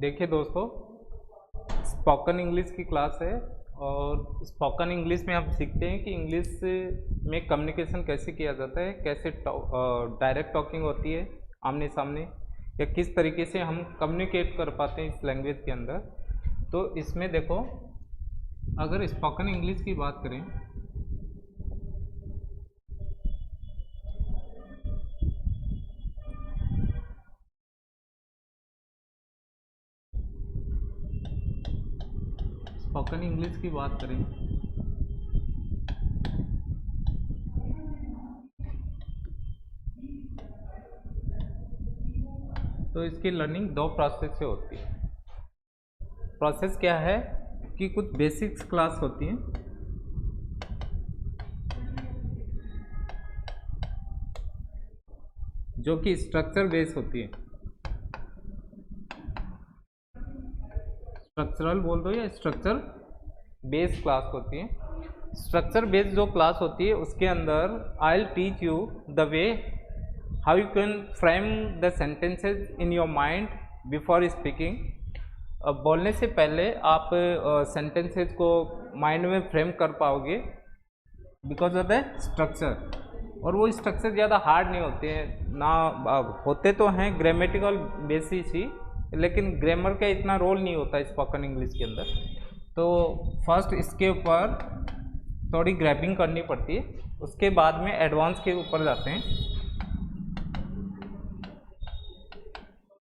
देखिए दोस्तों, spoken English की क्लास है और स्पोकन इंग्लिश में हम सीखते हैं कि इंग्लिश में कम्युनिकेशन कैसे किया जाता है, कैसे डायरेक्ट टॉकिंग होती है आमने सामने, या किस तरीके से हम कम्युनिकेट कर पाते हैं इस लैंग्वेज के अंदर। तो इसमें देखो, अगर स्पोकन इंग्लिश की बात करें स्पोकन इंग्लिश की बात करें तो इसकी लर्निंग दो प्रोसेस से होती है। प्रोसेस क्या है कि कुछ बेसिक्स क्लास होती हैं जो कि स्ट्रक्चर बेस होती है। स्ट्रक्चरल बोल दो या स्ट्रक्चर बेस क्लास होती है। स्ट्रक्चर बेस जो क्लास होती है उसके अंदर आई will teach you the way how you can frame the sentences in your mind before speaking. बोलने से पहले आप सेंटेंसेस को माइंड में फ्रेम कर पाओगे बिकॉज ऑफ द स्ट्रक्चर। और वो स्ट्रक्चर ज़्यादा हार्ड नहीं होते हैं ना, होते तो हैं ग्रामेटिकल बेसिस ही, लेकिन ग्रामर का इतना रोल नहीं होता है स्पोकन इंग्लिश के अंदर। तो फर्स्ट इसके ऊपर थोड़ी ग्रैपिंग करनी पड़ती है, उसके बाद में एडवांस के ऊपर जाते हैं।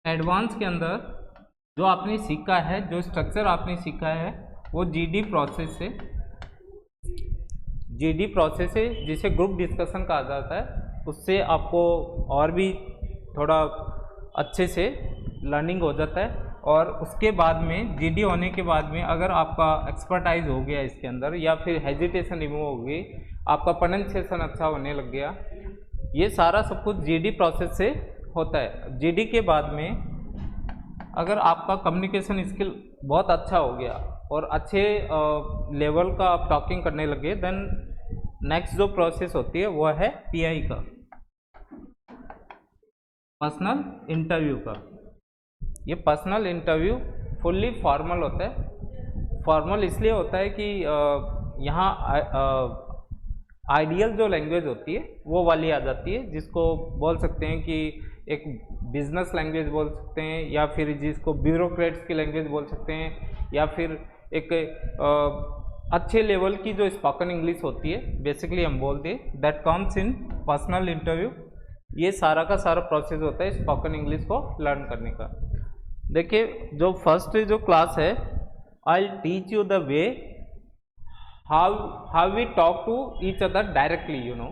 एडवांस के अंदर जो आपने सीखा है, जो स्ट्रक्चर आपने सीखा है, वो जीडी प्रोसेस से जिसे ग्रुप डिस्कशन कहा जाता है, उससे आपको और भी थोड़ा अच्छे से लर्निंग हो जाता है। और उसके बाद में जीडी होने के बाद में अगर आपका एक्सपर्टाइज हो गया इसके अंदर, या फिर हेजिटेशन रिमूव हो गई, आपका प्रोनंसिएशन अच्छा होने लग गया, ये सारा सब कुछ जीडी प्रोसेस से होता है। जीडी के बाद में अगर आपका कम्युनिकेशन स्किल बहुत अच्छा हो गया और अच्छे लेवल का आप टॉकिंग करने लगे, देन नेक्स्ट जो प्रोसेस होती है वो है पीआई का, पर्सनल इंटरव्यू का। ये पर्सनल इंटरव्यू फुल्ली फॉर्मल होता है। फॉर्मल इसलिए होता है कि यहाँ आइडियल जो लैंग्वेज होती है वो वाली आ जाती है, जिसको बोल सकते हैं कि एक बिजनेस लैंग्वेज बोल सकते हैं, या फिर जिसको ब्यूरोक्रेट्स की लैंग्वेज बोल सकते हैं, या फिर एक अच्छे लेवल की जो स्पोकन इंग्लिश होती है, बेसिकली हम बोलते हैं that comes in personal interview. ये सारा का सारा प्रोसेस होता है स्पोकन इंग्लिश को लर्न करने का। देखिए, जो फर्स्ट जो क्लास है, I will teach you the way how we talk to each other directly. You know,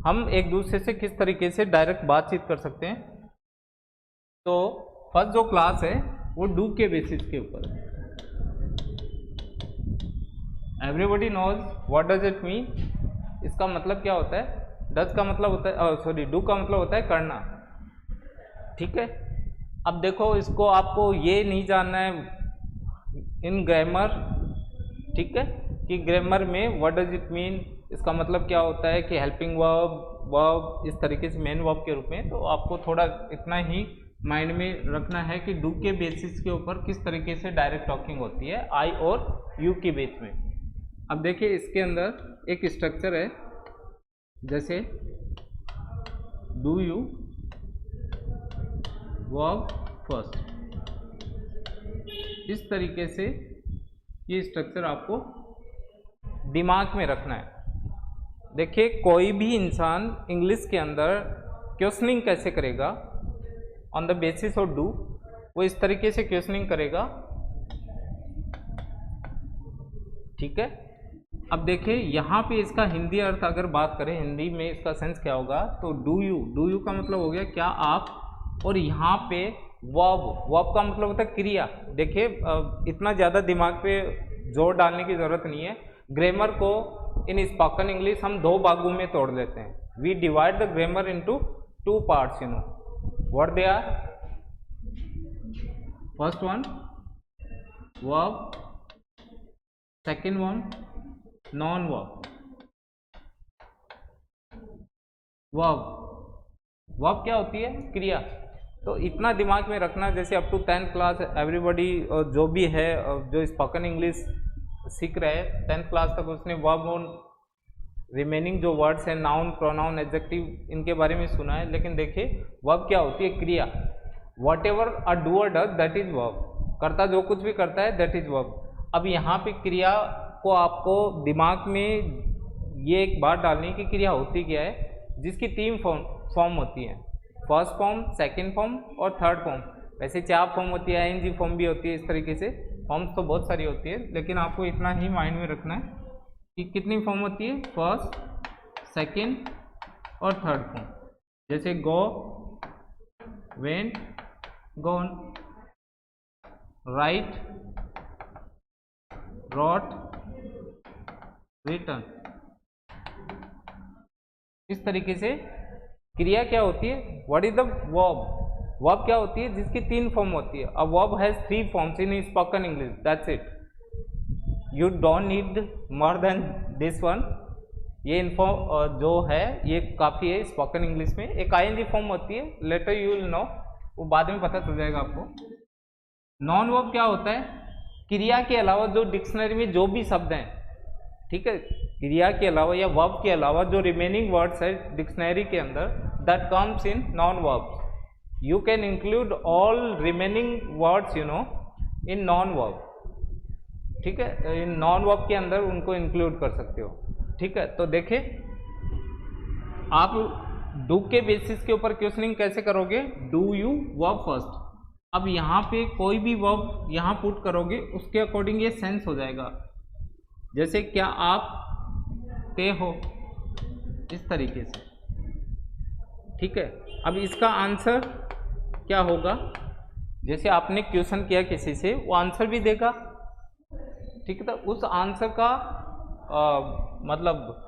हम एक दूसरे से किस तरीके से डायरेक्ट बातचीत कर सकते हैं। तो फर्स्ट जो क्लास है वो डू के बेसिस के ऊपर है। Everybody knows what does it mean. इसका मतलब क्या होता है? डज का मतलब होता है, डू का मतलब होता है करना। ठीक है, अब देखो, इसको आपको ये नहीं जानना है इन ग्रामर, ठीक है, कि ग्रामर में व्हाट डज इट मीन, इसका मतलब क्या होता है कि हेल्पिंग वर्ब इस तरीके से मेन वर्ब के रूप में। तो आपको थोड़ा इतना ही माइंड में रखना है कि डू के बेसिस के ऊपर किस तरीके से डायरेक्ट टॉकिंग होती है आई और यू के बेस में। अब देखिए, इसके अंदर एक स्ट्रक्चर है, जैसे डू यू वर्ब फर्स्ट, इस तरीके से ये स्ट्रक्चर आपको दिमाग में रखना है। देखिए, कोई भी इंसान इंग्लिश के अंदर क्वेश्चनिंग कैसे करेगा on the basis of do, वो इस तरीके से क्वेश्चनिंग करेगा। ठीक है, अब देखिए यहाँ पे इसका हिंदी अर्थ अगर बात करें, हिंदी में इसका सेंस क्या होगा, तो डू यू का मतलब हो गया क्या आप, और यहाँ पे वर्ब का मतलब होता है क्रिया। देखिए, इतना ज़्यादा दिमाग पे जोर डालने की ज़रूरत नहीं है। ग्रामर को इन स्पोकन इंग्लिश हम दो भागों में तोड़ लेते हैं। We divide the grammar into two parts, you know what they are. First one verb, second one non verb. Verb क्या होती है? क्रिया। तो इतना दिमाग में रखना, जैसे up to 10th class everybody जो भी है जो स्पोकन इंग्लिश सीख रहे हैं 10th क्लास तक, उसने वर्ब और रिमेनिंग जो वर्ड्स हैं नाउन, प्रोनाउन, एडजेक्टिव, इनके बारे में सुना है। लेकिन देखिए वर्ब क्या होती है, क्रिया। What ever a doer does that is verb, करता जो कुछ भी करता है दैट इज वर्ब। अब यहाँ पे क्रिया को आपको दिमाग में ये एक बात डालनी है कि क्रिया होती क्या है, जिसकी 3 फॉर्म होती है, फर्स्ट फॉर्म, सेकंड फॉर्म और थर्ड फॉर्म। वैसे 4 फॉर्म होती है, आईएनजी फॉर्म भी होती है, इस तरीके से फॉर्म्स तो बहुत सारी होती है, लेकिन आपको इतना ही माइंड में रखना है कि कितनी फॉर्म होती है, फर्स्ट, सेकंड और थर्ड फॉर्म। जैसे go, went, gone, write, wrote, written. इस तरीके से क्रिया क्या होती है, what is the verb. Verb क्या होती है, जिसकी 3 फॉर्म होती है। A verb has 3 forms in spoken English, that's it, you don't need more than this one. ये इन्फो जो है ये काफ़ी है स्पोकन इंग्लिश में। एक आईएनजी फॉर्म होती है, लेटर यू विल नो, वो बाद में पता चल जाएगा आपको। नॉन वर्ब क्या होता है, क्रिया के अलावा जो डिक्शनरी में जो भी शब्द हैं, ठीक है, क्रिया के अलावा या वर्ब के अलावा जो रिमेनिंग वर्ड्स है डिक्शनरी के अंदर, that comes in non verb. You can include all remaining words in non verb, ठीक है, इन नॉन वर्ब के अंदर उनको इंक्लूड कर सकते हो, ठीक है। तो देखिए आप डू के बेसिस के ऊपर क्वेश्चनिंग कैसे करोगे, डू यू वर्ब फर्स्ट। अब यहाँ पे कोई भी वर्ब यहाँ पुट करोगे उसके अकॉर्डिंग ये सेंस हो जाएगा। जैसे क्या आप ते हो, इस तरीके से, ठीक है। अब इसका आंसर क्या होगा, जैसे आपने क्वेश्चन किया किसी से, वो आंसर भी देगा, ठीक है। तो उस आंसर का मतलब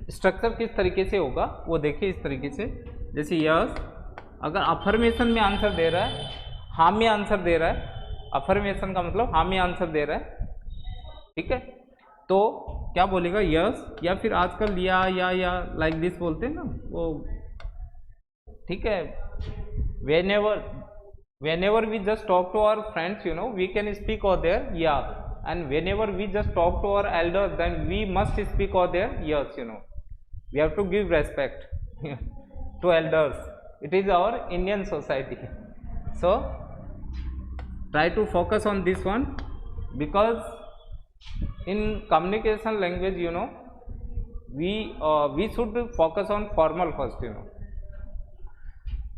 स्ट्रक्चर किस तरीके से होगा वो देखिए इस तरीके से। जैसे यस, अगर अफर्मेशन में आंसर दे रहा है, हाँ में आंसर दे रहा है, अफर्मेशन का मतलब हाँ में आंसर दे रहा है, ठीक है, तो क्या बोलेगा, यस, या फिर आजकल या लाइक दिस बोलते हैं ना वो, ठीक है। whenever we just talk to our friends, we can speak over there yeah, and whenever we just talk to our elders, then we must speak over there yes, we have to give respect to elders. It is our Indian society. So try to focus on this one, because in communication language, we should focus on formal first,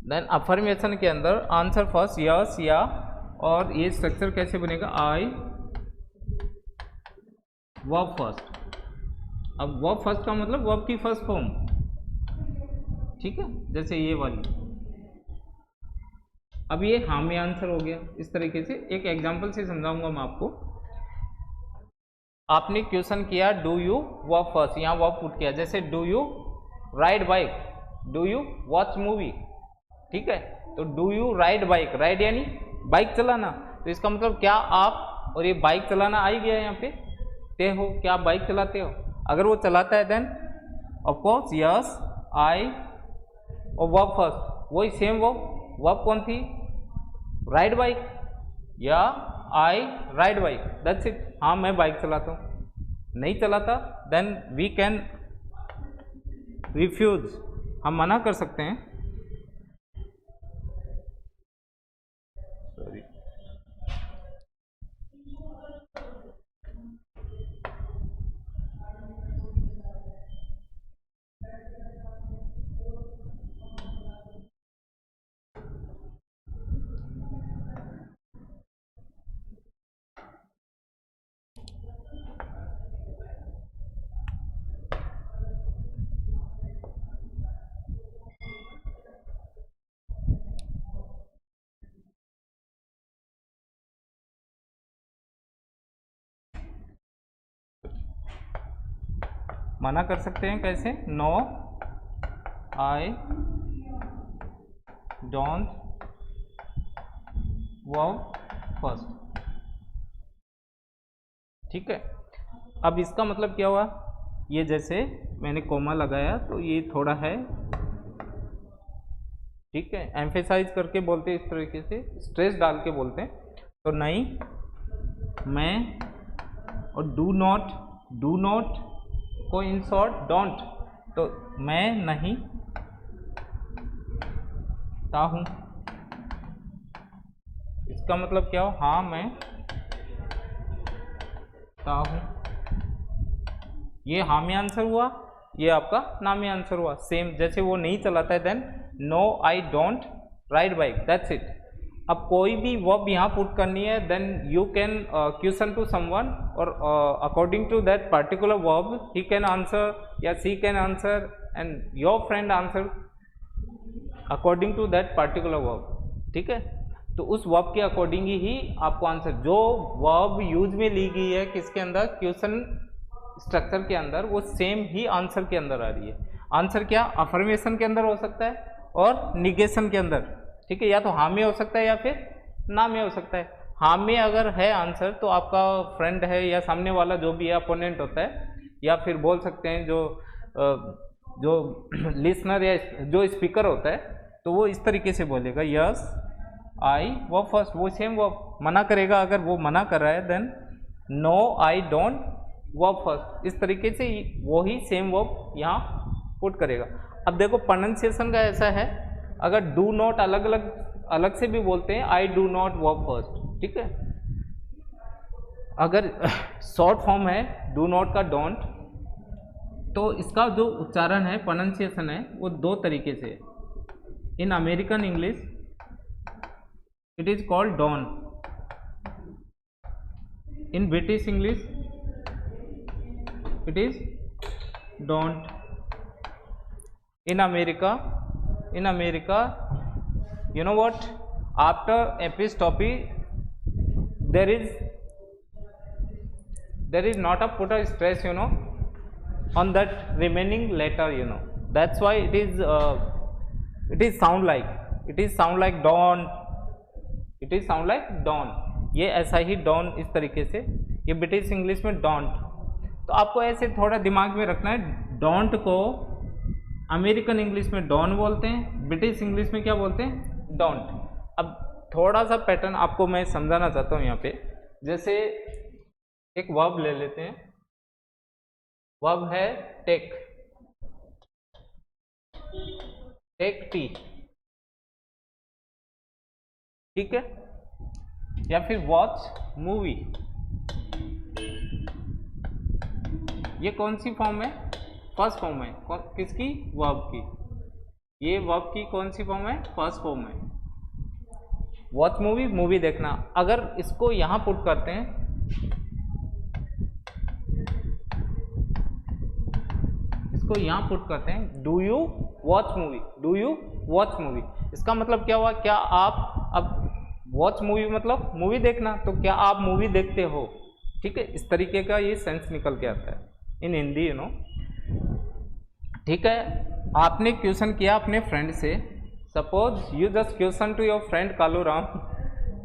then affirmation के अंदर answer first yes या, और ये structure कैसे बनेगा, आई verb first. अब verb first का मतलब वर्ब की फर्स्ट फॉर्म, ठीक है, जैसे ये वाली। अब ये हाँ में आंसर हो गया। इस तरीके से एक एग्जांपल से समझाऊंगा मैं आपको। आपने क्वेश्चन किया डू यू वर्ब फर्स्ट, यहाँ वर्ब पुट किया, जैसे do you ride bike, do you watch movie, ठीक है। तो do you ride bike, ride यानी बाइक चलाना, तो इसका मतलब क्या आप, और ये बाइक चलाना आ ही गया यहाँ पे, ते हो, क्या आप बाइक चलाते हो। अगर वो चलाता है देन ऑफ कोर्स यस, आई, और वर्ब फर्स्ट वही सेम वर्ब कौन थी, राइड बाइक, या I ride bike, that's it. हाँ मैं बाइक चलाता हूँ, नहीं चलाता देन वी कैन रिफ्यूज, हम मना कर सकते हैं। सॉरी, मना कर सकते हैं कैसे, no I don't verb first, ठीक है। अब इसका मतलब क्या हुआ, ये जैसे मैंने कोमा लगाया तो ये थोड़ा है ठीक है, एम्फेसाइज करके बोलते हैं, इस तरीके से स्ट्रेस डाल के बोलते हैं। तो नहीं, मैं, और डू नॉट को इन शॉर्ट डोंट, तो मैं नहीं ता हूँ, इसका मतलब क्या हो, हाँ मैं ता हूँ। ये हाँ में आंसर हुआ, ये आपका ना में आंसर हुआ। सेम जैसे वो नहीं चलाता है, then no I don't ride bike, that's it. अब कोई भी वर्ब यहाँ पुट करनी है, then you can question to someone, और according to that particular verb he can answer या she can answer and your friend answer according to that particular verb. ठीक है, तो उस वर्ब के अकॉर्डिंग ही आपको आंसर, जो वर्ब यूज में ली गई है किसके अंदर, क्वेश्चन स्ट्रक्चर के अंदर, वो सेम ही आंसर के अंदर आ रही है। आंसर क्या, अफर्मेशन के अंदर हो सकता है और निगेशन के अंदर। ठीक है, या तो हाँ में हो सकता है या फिर ना में हो सकता है। हाँ में अगर है आंसर तो आपका फ्रेंड है या सामने वाला जो भी है अपोनेंट होता है, या फिर बोल सकते हैं जो लिसनर या जो स्पीकर होता है, तो वो इस तरीके से बोलेगा यस आई वो फर्स्ट, वो सेम वो मना करेगा। अगर वो मना कर रहा है देन नो आई डोंट वो फर्स्ट, इस तरीके से वो ही सेम वर्ब यहाँ पुट करेगा। अब देखो प्रोनाउंसिएशन का ऐसा है, अगर डू नॉट अलग से भी बोलते हैं, I do not verb first. ठीक है, अगर शॉर्ट फॉर्म है डू नॉट का डोंट, तो इसका जो उच्चारण है, प्रोनाउंसिएशन है, वो दो तरीके से है। In American English it is called don, in British English it is don't. in America you know what, after epistrophe there is not a put a stress, you know, on that remaining letter, you know, that's why it is sound like don't, it is sound like don't। ये ऐसा ही don इस तरीके से, ये British English में don't. तो आपको ऐसे थोड़ा दिमाग में रखना है, डोंट को अमेरिकन इंग्लिश में डॉन बोलते हैं, ब्रिटिश इंग्लिश में क्या बोलते हैं, डोंट। अब थोड़ा सा पैटर्न आपको मैं समझाना चाहता हूँ यहाँ पे। जैसे एक वर्ब ले लेते हैं, वर्ब है टेक, टी, ठीक है, या फिर वॉच मूवी, ये कौन सी फॉर्म है, फर्स्ट फॉर्म है, किसकी, वर्ब की। ये वर्ब की कौन सी फॉर्म है, फर्स्ट फॉर्म है। वॉच मूवी, मूवी देखना। अगर इसको यहाँ पुट करते हैं, इसको यहाँ पुट करते हैं, do you watch movie, do you watch movie, इसका मतलब क्या हुआ, क्या आप, अब वॉच मूवी मतलब मूवी देखना, तो क्या आप मूवी देखते हो। ठीक है, इस तरीके का ये सेंस निकल के आता है इन हिंदी, यू नो। ठीक है, आपने क्वेश्चन किया अपने फ्रेंड से, suppose you just question to your friend Kalu Ram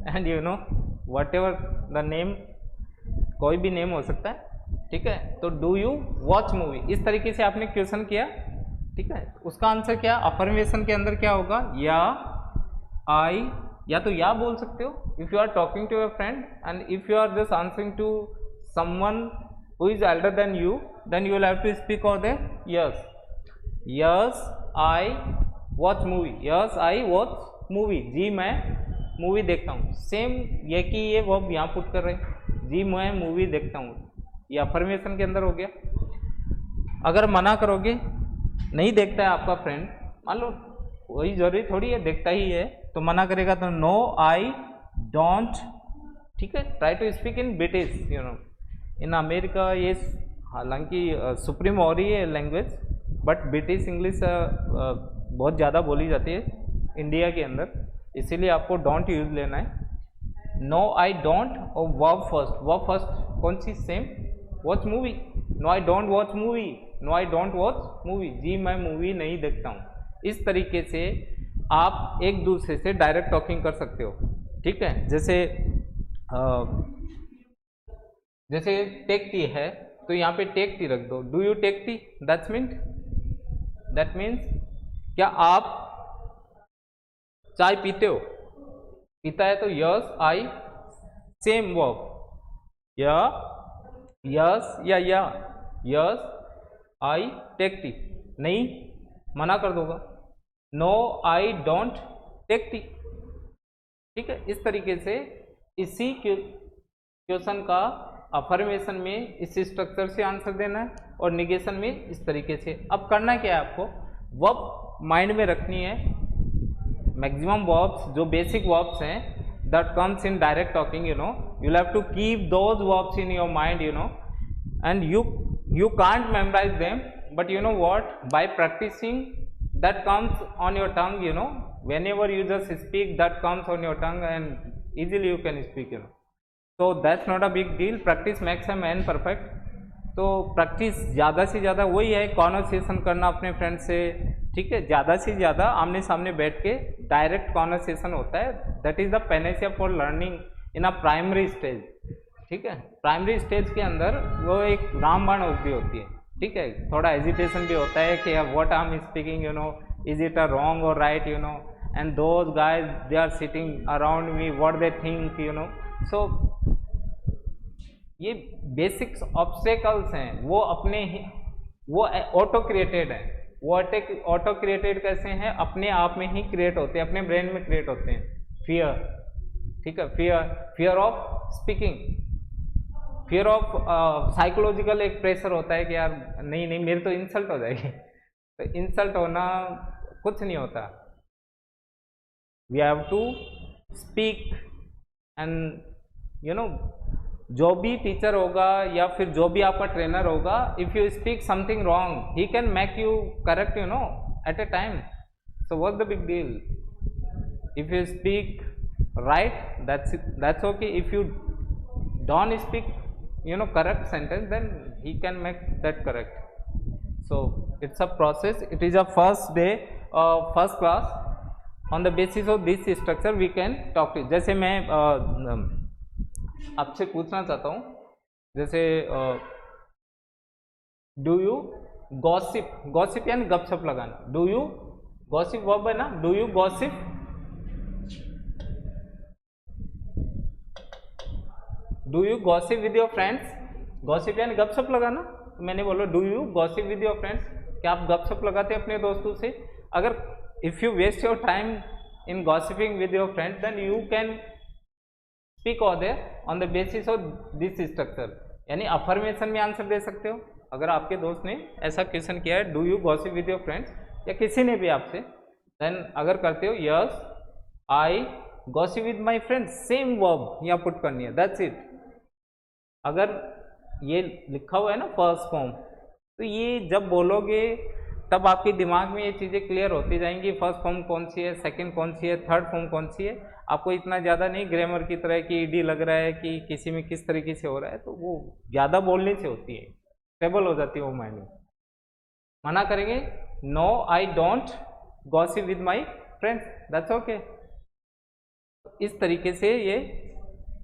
and you know whatever the name, कोई भी नेम हो सकता है। ठीक है, तो डू यू वॉच मूवी, इस तरीके से आपने क्वेश्चन किया। ठीक है, उसका आंसर क्या, अफर्मेशन के अंदर क्या होगा, या आई, या तो या बोल सकते हो if you are talking to your friend, and if you are just answering to someone who is elder than you, then you will have to speak or the yes, yes I watch movie, yes I watch movie, जी मैं movie देखता हूँ। Same ये कि ये verb यहाँ put कर रहे हैं, जी मैं मूवी देखता हूँ, ये अफर्मेशन के अंदर हो गया। अगर मना करोगे, नहीं देखता है आपका फ्रेंड, मान लो वही जरूरी थोड़ी है देखता ही है, तो मना करेगा तो नो आई डोंट। ठीक है, try to speak in British, you know, in America ये हालांकि सुप्रीम हो रही है लैंग्वेज, बट ब्रिटिश इंग्लिश बहुत ज़्यादा बोली जाती है इंडिया के अंदर, इसीलिए आपको डोंट यूज लेना है। नो आई डोंट और वर्ब फर्स्ट, वर्ब फर्स्ट कौन सी, same watch movie, no I don't watch movie, no I don't watch movie, जी मैं मूवी नहीं देखता हूँ। इस तरीके से आप एक दूसरे से डायरेक्ट टॉकिंग कर सकते हो। ठीक है, जैसे टेक टी है तो यहाँ पे टेक टी रख दो, do you take tea, that means क्या आप चाय पीते हो, पीता है तो yes I, same verb, yeah yes yeah yes I take tea, नहीं मना कर दूंगा, no I don't take tea. ठीक है, इस तरीके से इसी क्वेश्चन का अफर्मेशन में इस स्ट्रक्चर से आंसर देना है और निगेशन में इस तरीके से। अब करना क्या है आपको, वर्ब माइंड में रखनी है, मैक्सिमम वर्ब्स जो बेसिक वर्ब्स हैं that comes in direct talking, you know, you have to keep those verbs in your mind, you know, and you can't memorize them, but you know what, by practicing that comes on your tongue, you know, whenever you just speak that comes on your tongue and easily you can speak, you know, so that's not a big deal, practice makes a man perfect। तो practice ज़्यादा से ज़्यादा वही है, conversation करना अपने friend से, ठीक है, ज़्यादा से ज़्यादा आमने सामने बैठ के डायरेक्ट कॉन्वर्सेशन होता है, that is the Panacea for learning in a primary stage. ठीक है, प्राइमरी स्टेज के अंदर वो एक रामबाण भी होती है, ठीक है, थोड़ा हेजिटेशन भी होता है कि what I am speaking, you know, is it a wrong और right, you know, and those guys they are sitting around me, what they think, you know. So ये बेसिक्स ऑब्स्टेकल्स हैं, वो अपने ही, वो ऑटो क्रिएटेड है, वो auto created कैसे हैं, अपने आप में ही क्रिएट होते हैं, अपने ब्रेन में क्रिएट होते हैं। फियर, ठीक है, fear of speaking, fear of psychological एक प्रेशर होता है कि यार नहीं मेरी तो इंसल्ट हो जाएगी, तो इंसल्ट होना कुछ नहीं होता, we have to speak, and you know, जो भी टीचर होगा या फिर जो भी आपका ट्रेनर होगा, if you speak something wrong he can make you correct, you know, at a time, so what's the big deal, if you speak right that's okay, if you don't speak, you know, correct sentence, then he can make that correct. So it's a process, it is a first day, first class, on the basis of this structure we can talk to। जैसे मैं आपसे पूछना चाहता हूँ, जैसे do you gossip, gossip यानी गपशप लगाना, डू यू गॉसिप वर्ब है ना, do you gossip, do you gossip with your friends, gossip यानी गपशप लगाना, तो मैंने बोला do you gossip with your friends, क्या आप गपशप लगाते हैं अपने दोस्तों से? अगर if you waste your time in gossiping with your friends then you can speak on the basis of this structure, यानी अफर्मेशन में आंसर दे सकते हो। अगर आपके दोस्त ने ऐसा क्वेश्चन किया है, do you gossip with your friends, या किसी ने भी आपसे, देन अगर करते हो yes I gossip with my friends, same verb यहाँ पुट करनी है, दैट्स इट। अगर ये लिखा हुआ है ना फर्स्ट फॉर्म, तो ये जब बोलोगे तब आपके दिमाग में ये चीज़ें क्लियर होती जाएंगी, फर्स्ट फॉर्म कौन सी है, सेकंड कौन सी है, थर्ड फॉर्म कौन सी है। आपको इतना ज़्यादा नहीं ग्रामर की तरह कि ईडी लग रहा है कि किसी में किस तरीके से हो रहा है, तो वो ज़्यादा बोलने से होती है, स्टेबल हो जाती है वो माइंड में। मना करेंगे, no I don't gossip with my friends, that's okay. इस तरीके से ये,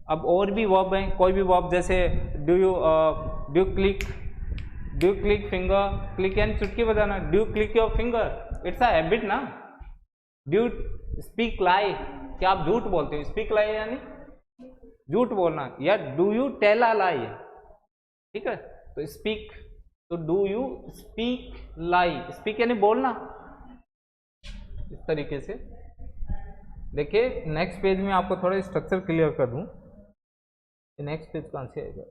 अब और भी वर्ब हैं, कोई भी वर्ब, जैसे do you click finger, click यानी चुटकी बजाना, do click your finger, it's a habit ना। डू स्पीक लाई, क्या आप झूठ बोलते हो, स्पीक लाई यानी झूठ बोलना, या डू यू टेल अ लाई, ठीक है, तो स्पीक, तो do you speak lie, speak यानी बोलना। इस तरीके से देखिए, नेक्स्ट पेज में आपको थोड़ा स्ट्रक्चर क्लियर कर दूं। नेक्स्ट पेज कहाँ से आएगा,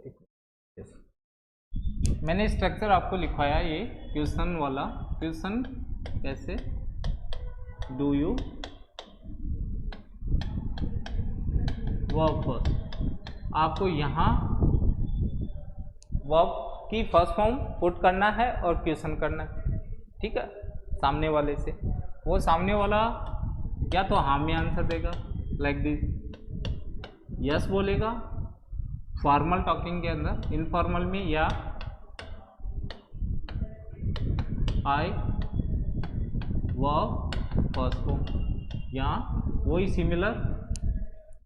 मैंने स्ट्रक्चर आपको लिखवाया ये क्वेश्चन वाला, क्वेश्चन कैसे, डू यू वर्ब फर्स्ट, आपको यहाँ वर्ब की फर्स्ट फॉर्म पुट करना है और क्वेश्चन करना है, ठीक है, सामने वाले से। वो सामने वाला या तो हाँ में आंसर देगा लाइक दिस, यस बोलेगा फॉर्मल टॉकिंग के अंदर, इनफॉर्मल में या आई वर्ब फर्स्ट फॉर्म, या वही सिमिलर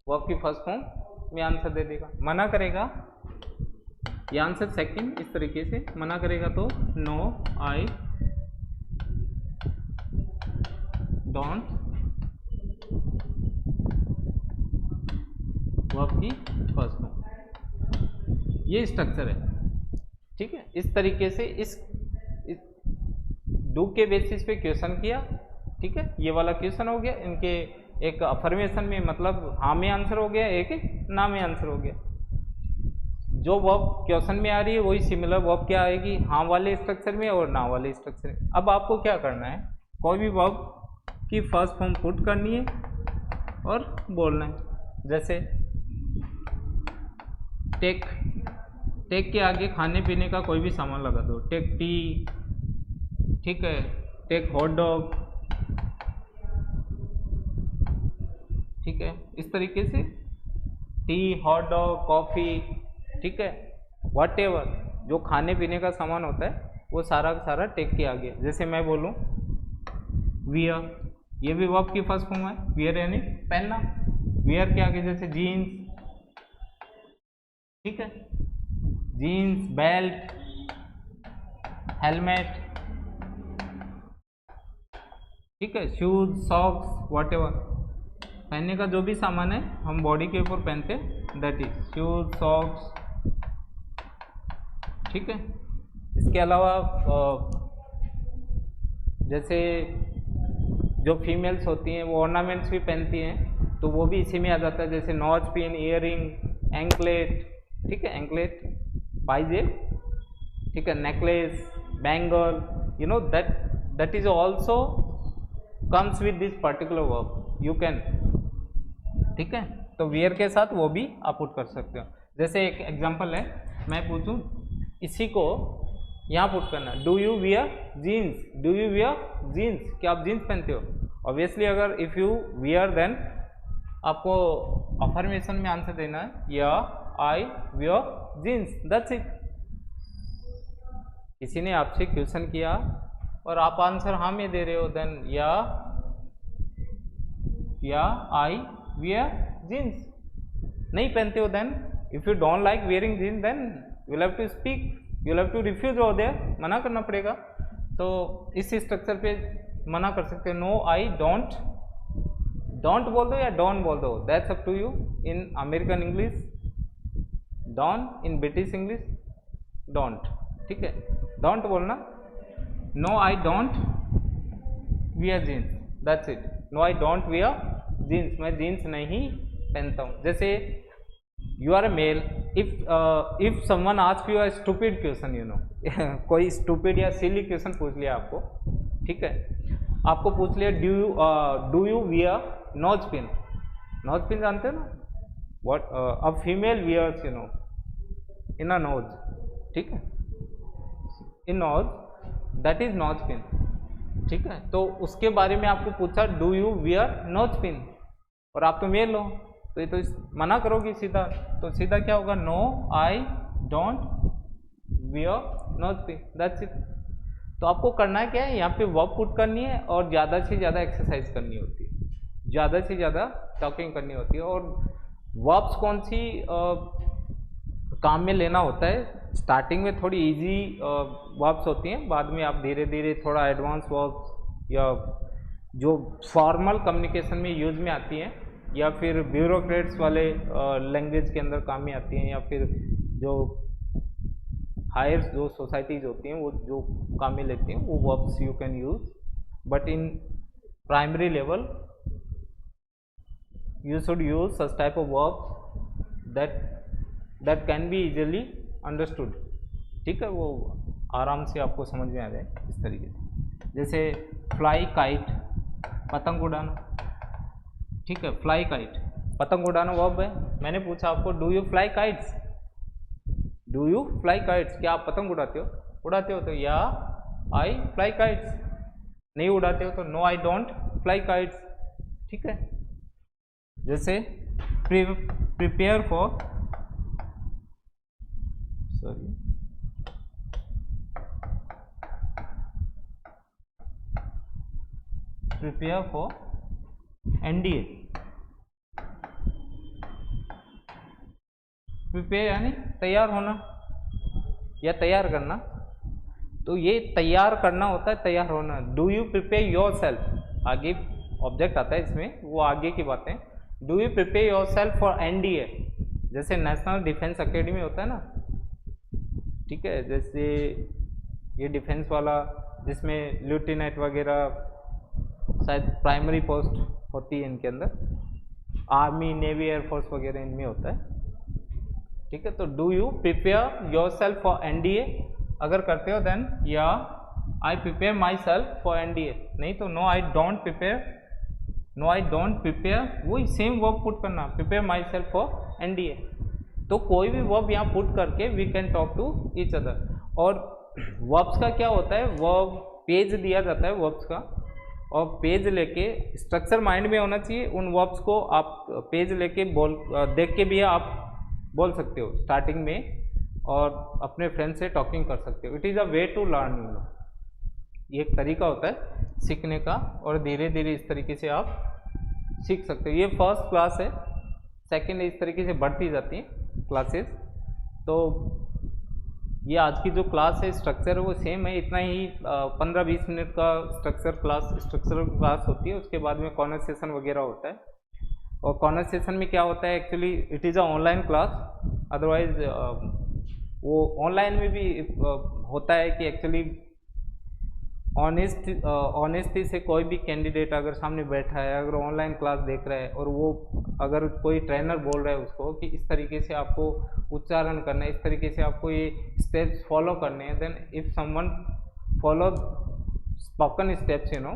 वर्ब की फर्स्ट फॉर्म में आंसर दे देगा। मना करेगा ये आंसर सेकंड, इस तरीके से मना करेगा तो नो आई डोंट वर्ब की फर्स्ट फॉर्म, ये स्ट्रक्चर है, ठीक है। इस तरीके से इस डू के बेसिस पे क्वेश्चन किया, ठीक है। ये वाला क्वेश्चन हो गया, इनके एक अफर्मेशन में मतलब हाँ में आंसर हो गया, एक ना में आंसर हो गया। जो वर्ब क्वेश्चन में आ रही है वही सिमिलर वर्ब क्या आएगी, हाँ वाले स्ट्रक्चर में और ना वाले स्ट्रक्चर में। अब आपको क्या करना है, कोई भी वर्ब की फर्स्ट फॉर्म पुट करनी है और बोलना है। जैसे टेक, टेक के आगे खाने पीने का कोई भी सामान लगा दो, टेक टी, ठीक है, टेक हॉट डॉग, ठीक है। इस तरीके से टी, हॉट डॉग, कॉफ़ी, ठीक है, वट एवर जो खाने पीने का सामान होता है वो सारा का सारा टेक के आगे। जैसे मैं बोलूँ वियर, ये भी वर्ब की फर्स्ट फॉर्म है, वियर यानी पहनना, वियर के आगे जैसे जीन्स, ठीक है, जीन्स, बेल्ट, हेलमेट, ठीक है, शूज, सॉक्स, वॉट एवर पहनने का जो भी सामान है हम बॉडी के ऊपर पहनते हैं, दैट इज शूज, सॉक्स, ठीक है। इसके अलावा जैसे जो फीमेल्स होती हैं वो ऑर्नामेंट्स भी पहनती हैं, तो वो भी इसी में आ जाता है, जैसे नॉच पिन, ईयरिंग, एंकलेट, ठीक है, एंकलेट, पाइजेब, ठीक है, necklace, bangle, you know that is also comes with this particular verb, you can, ठीक है। तो वियर के साथ वो भी आप पुट कर सकते हो। जैसे एक एग्जांपल है, मैं पूछूं इसी को यहाँ पुट करना, do you wear jeans, do you wear jeans, क्या आप जीन्स पहनते हो? ऑब्वियसली अगर इफ़ यू वियर देन आपको अफर्मेशन में आंसर देना है, yeah I wear jeans, that's it. किसी ने आपसे क्वेश्चन किया और आप आंसर हाँ में दे रहे हो, then yeah I wear jeans. नहीं पहनते हो then if you don't like wearing jeans then you have to speak, you have to refuse over there, मना करना पड़ेगा। तो इस स्ट्रक्चर पे मना कर सकते हो, नो आई डोंट, डोंट बोल दो या डोंट बोल दो, that's up to you. In American English don't, in British English don't, ठीक है, डोंट बोलना, no I don't wear jeans, that's it, no I don't wear jeans, मैं जीन्स नहीं पहनता हूँ। जैसे you are a male, if someone ask you a stupid question, you know कोई stupid या सिली क्वेश्चन पूछ लिया आपको, ठीक है, आपको पूछ लिया do you wear nose pin, nose pin जानते हो ना, what a female wears, you know, in a nose, ठीक है, in nose, that is nose pin, ठीक है। तो उसके बारे में आपको पूछा do you wear nose pin, और आप तो मेल हो तो ये तो मना करोगी सीधा, तो सीधा क्या होगा, no I don't wear nose pin, that's it. तो आपको करना क्या है, यहाँ पे वर्ब पुट करनी है और ज़्यादा से ज़्यादा एक्सरसाइज करनी होती है, ज़्यादा से ज़्यादा टॉकिंग करनी होती है। और वर्ब्स कौन सी काम में लेना होता है, स्टार्टिंग में थोड़ी इजी वर्ब्स होती हैं, बाद में आप धीरे धीरे थोड़ा एडवांस वर्ब्स या जो फॉर्मल कम्युनिकेशन में यूज में आती हैं, या फिर ब्यूरोक्रेट्स वाले लैंग्वेज के अंदर काम में आती हैं, या फिर जो हायर जो सोसाइटीज होती हैं वो जो काम में लेती हैं, वो verbs you can use. But in primary level you should use such type of verbs that can be easily understood, ठीक है, वो आराम से आपको समझ में आ जाए इस तरीके से। जैसे फ्लाई काइट, पतंग उड़ाना, ठीक है, फ्लाई काइट पतंग उड़ाना वर्ब है। मैंने पूछा आपको do you fly kites, do you fly kites, क्या आप पतंग उड़ाते हो, उड़ाते हो तो या आई फ्लाई काइट्स, नहीं उड़ाते हो तो no I don't fly kites, ठीक है। जैसे prepare for, sorry, prepare for NDA, prepare यानी तैयार होना या तैयार करना, तो ये तैयार करना होता है, तैयार होना। Do you prepare your self, आगे ऑब्जेक्ट आता है इसमें वो आगे की बातें। Do you prepare yourself for NDA, जैसे नेशनल डिफेंस एकेडमी होता है ना, ठीक है, जैसे ये डिफेंस वाला जिसमें लेफ्टिनेंट वगैरह शायद प्राइमरी पोस्ट होती है इनके अंदर, आर्मी नेवी एयरफोर्स वगैरह इनमें होता है, ठीक है। तो do you prepare yourself for NDA, अगर करते हो then yeah I prepare myself for NDA, नहीं तो no I don't prepare, no I don't prepare, वही सेम वर्ब पुट करना, prepare myself for NDA. तो कोई भी वर्ब यहाँ पुट करके we can talk to each other. और वर्ब्स का क्या होता है, वर्ब पेज दिया जाता है वर्ब्स का, और पेज लेके स्ट्रक्चर माइंड में होना चाहिए, उन वर्ब्स को आप पेज लेके देख के भी आप बोल सकते हो स्टार्टिंग में, और अपने फ्रेंड से टॉकिंग कर सकते हो। It is a way to learn, you know, ये एक तरीका होता है सीखने का, और धीरे धीरे इस तरीके से आप सीख सकते हो। ये फर्स्ट क्लास है, सेकंड इस तरीके से बढ़ती जाती है क्लासेस। तो ये आज की जो क्लास है स्ट्रक्चर वो सेम है, इतना ही 15-20 मिनट का स्ट्रक्चरल क्लास होती है, उसके बाद में कॉन्वर्सेशन वगैरह होता है। और कॉन्वर्सेशन में क्या होता है, actually it is a online class, otherwise वो ऑनलाइन में भी होता है कि एक्चुअली ऑनेस्टी से कोई भी कैंडिडेट अगर सामने बैठा है, अगर ऑनलाइन क्लास देख रहा है, और वो अगर कोई ट्रेनर बोल रहा है उसको कि इस तरीके से आपको उच्चारण करना है, इस तरीके से आपको ये स्टेप्स फॉलो करने हैं, then if someone follow spoken steps, you know,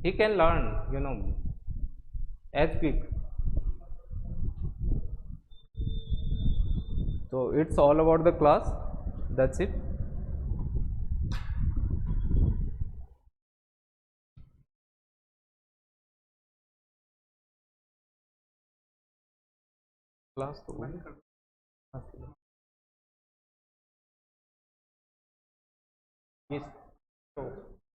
he can learn, you know, as quick. So it's all about the class, that's it. Class तो yes.